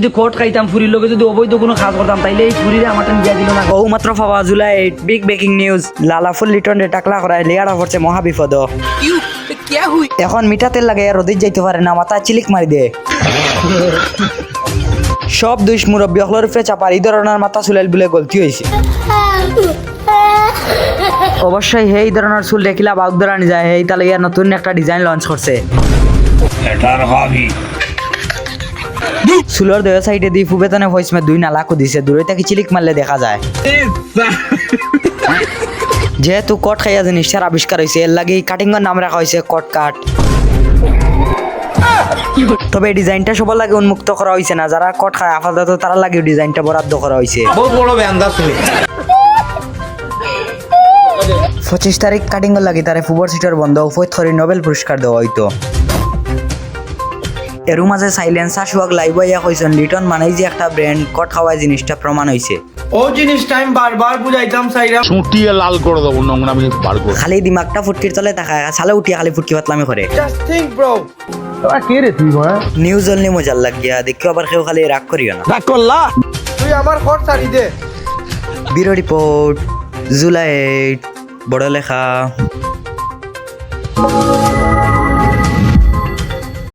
যদি কোট খাইতাম ফুরির লোকে যদি অবৈধ কোনো কাজ করতাম তাইলে এই ফুরিরে আমার দিয়া দিল না। ও মাত্র পাওয়া জুলাই বিগ ব্রেকিং নিউজ লালাফুল লিটনে টাকলা করায় লিয়ারা পড়ছে মহা বিপদ। এখন মিঠা তেল লাগে রোদিত যাইতে পারে না, মাথা চিলিক মারি দে। সব দুইশ মুরব্বী হলর উপরে চাপার এই ধরনের মাথা চুলাইল বলে গলতি হয়েছে। অবশ্যই এই ধরনের চুল দেখিলা বাউক ধরানি যায়, এই তাহলে ইয়ার নতুন একটা ডিজাইন লঞ্চ করছে। চুলোর দুই সাইডে দিয়ে ফুবেতনে ভয়েস মে দুই নালাকও দিছে, দূরে থেকে চিলিক মারলে দেখা যায়। যেহেতু কট খাইয়া জিনিসটার আবিষ্কার হয়েছে এর লাগে কাটিং এর নাম রাখা হয়েছে কট কাট। তবে এই ডিজাইনটা সবার লাগে উন্মুক্ত করা হয়েছে না, যারা কট খায় আপাতত তারা লাগে ডিজাইনটা বরাদ্দ করা হয়েছে। বহুত বড় বেন্দা শুনি 25 তারিখ কাটিং এর লাগে তারে ফুবর সিটার বন্ধ উপর থরি নোবেল পুরস্কার দেওয়া হইতো। এর মাঝে সাইলেন্সার সুয়াগ লাইভ হইয়া কইছেন লিটন মানেই যে একটা ব্র্যান্ড, কট খাওয়া জিনিসটা প্রমাণ হইছে। ও জিনিস টাইম বারবার বুঝাইতাম সাইরা ছুটিয়ে লাল করে দেবো নোংরামি বার করে। খালি দিমাগটা ফুটকির তলে তাকায়, সালে উঠিয়া খালি ফুটকি পাতলামি করে। জাস্ট থিংক ব্রো কে রে তুই ভাই? নিউজ অনলি মজার লাগিয়া দেখিও আবার কেউ খালি রাগ করিও না। রাগ করলা? তুই আমার খড় ছাড়ি দে। ব্যুরো রিপোর্ট জুলাই 8 বড় লেখা।